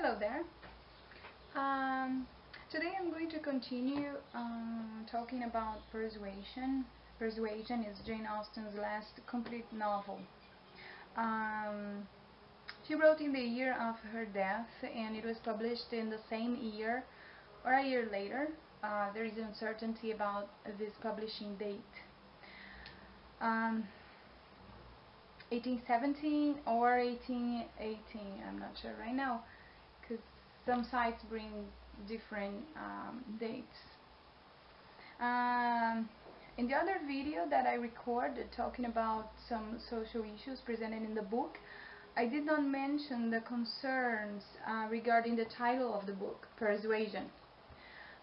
Hello there. Um, Today I'm going to continue talking about Persuasion. Persuasion is Jane Austen's last complete novel. She wrote in the year of her death, and it was published in the same year or a year later. There is uncertainty about this publishing date. 1817 or 1818, I'm not sure right now, because some sites bring different dates. In the other video that I recorded talking about some social issues presented in the book, I did not mention the concerns regarding the title of the book, Persuasion.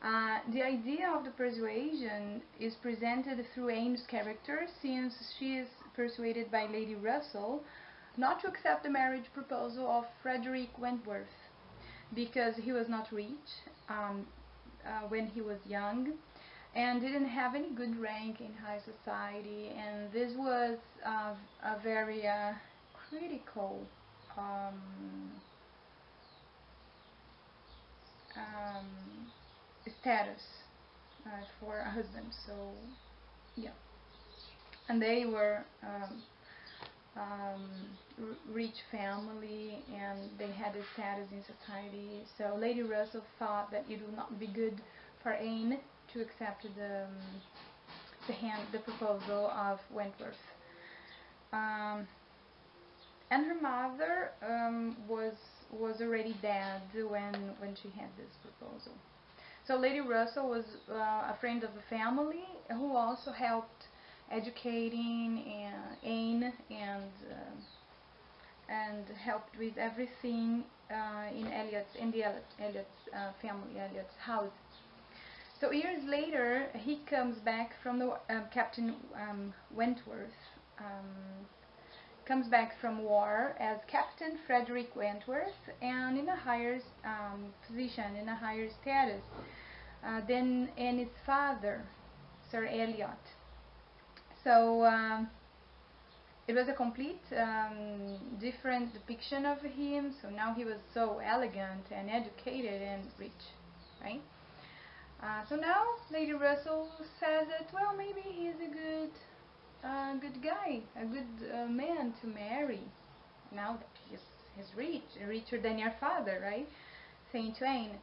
The idea of the persuasion is presented through Anne's character, since she is persuaded by Lady Russell not to accept the marriage proposal of Frederick Wentworth, because he was not rich when he was young and didn't have any good rank in high society, and this was a very critical status for a husband. So yeah, and they were rich family, and they had a status in society. So Lady Russell thought that it would not be good for Anne to accept the proposal of Wentworth. And her mother was already dead when she had this proposal. So Lady Russell was a friend of the family who also helped educating Anne and helped with everything in the Elliot's family, Elliot's house. So years later, he comes back from the Captain Wentworth. Comes back from war as Captain Frederick Wentworth, and in a higher position, in a higher status than Anne's father, Sir Elliot. So it was a complete different depiction of him. So now he was so elegant and educated and rich, right? So now Lady Russell says that, well, maybe he's a good guy, a good man to marry, now that he's rich, richer than your father, right? Saying to Anne.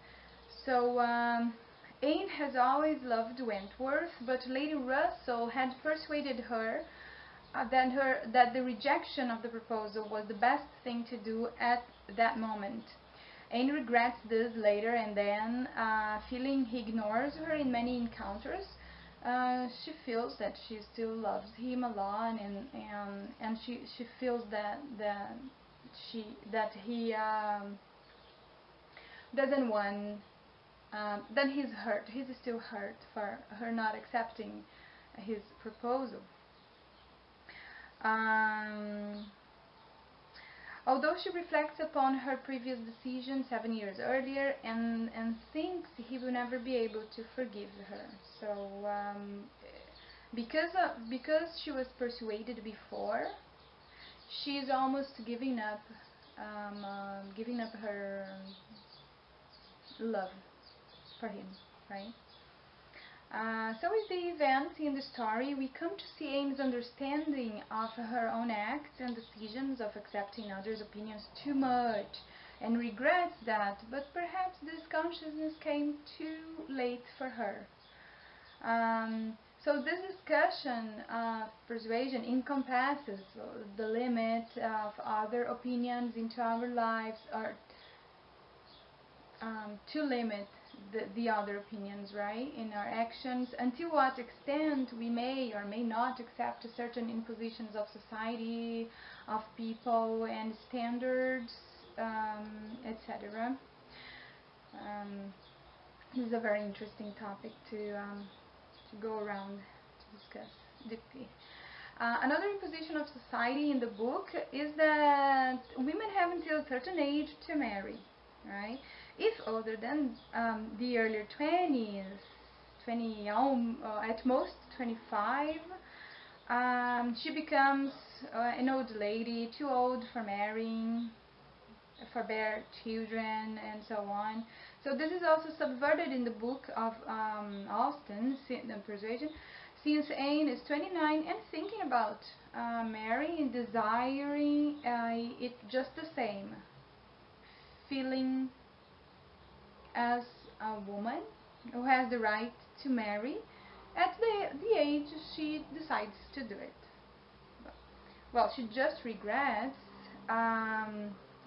So Anne has always loved Wentworth, but Lady Russell had persuaded her that the rejection of the proposal was the best thing to do at that moment. Anne regrets this later, and then, feeling he ignores her in many encounters, she feels that she still loves him a lot, and she feels that he doesn't want. Then he's hurt. He's still hurt for her not accepting his proposal. Although she reflects upon her previous decision 7 years earlier and thinks he will never be able to forgive her. So because she was persuaded before, she is almost giving up her love for him, right? So with the events in the story, we come to see Anne's understanding of her own acts and decisions of accepting others' opinions too much, and regrets that, but perhaps this consciousness came too late for her. So this discussion of persuasion encompasses the limit of other opinions into our lives, or to limit the other opinions, right, in our actions, until what extent we may or may not accept certain impositions of society, of people and standards, etc. This is a very interesting topic to go around to discuss deeply. Another imposition of society in the book is that women have until a certain age to marry, right? If older than the earlier 20s, at most 25, she becomes an old lady, too old for marrying, forbear children and so on. So this is also subverted in the book of Austen, Persuasion, since Anne is 29 and thinking about marrying, desiring it just the same, feeling as a woman who has the right to marry at the age she decides to do it. Well, she just regrets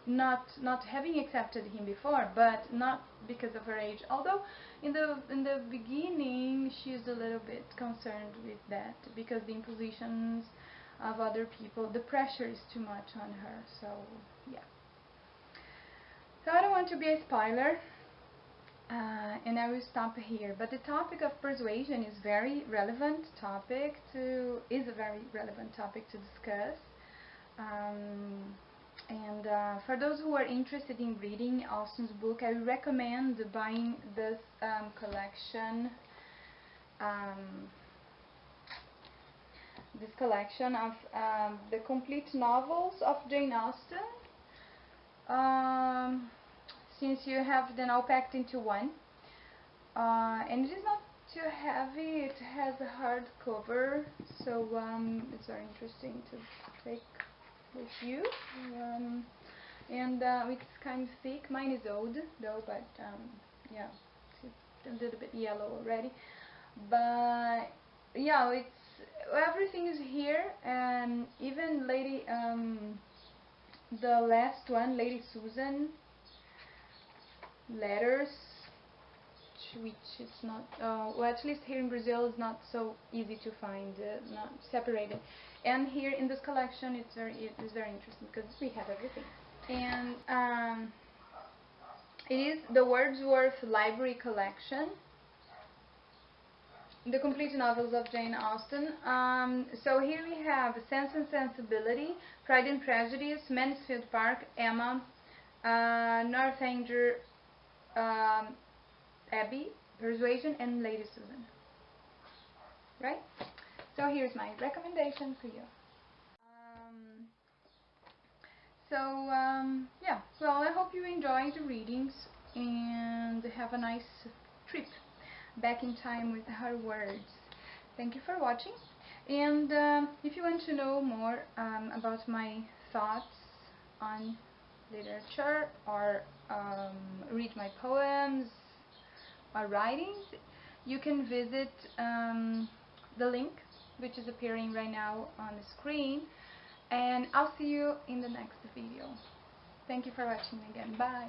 not having accepted him before, but not because of her age. Although in the beginning she's a little bit concerned with that, because the impositions of other people, the pressure is too much on her. So yeah. So I don't want to be a spoiler, and I will stop here. But the topic of persuasion is a very relevant topic to discuss. And for those who are interested in reading Austen's book, I recommend buying this collection. This collection of the complete novels of Jane Austen. Since you have them all packed into one, and it is not too heavy. It has a hardcover, so it's very interesting to take with you. And it's kind of thick. Mine is old though, but yeah, it's a little bit yellow already. But yeah, it's everything is here, and even Lady the last one, Lady Susan letters, which is not well, at least here in Brazil is not so easy to find, not separated. And here in this collection it is very interesting because we have everything. And it is the Wordsworth Library Collection, the complete novels of Jane Austen. So here we have Sense and Sensibility, Pride and Prejudice, Mansfield Park, Emma, Northanger Abbey, Persuasion, and Lady Susan. Right? So here's my recommendation for you. Yeah, well, I hope you enjoy the readings and have a nice trip back in time with her words. Thank you for watching, and if you want to know more about my thoughts on literature, or read my poems or writings, you can visit the link which is appearing right now on the screen, and I'll see you in the next video. Thank you for watching again. Bye.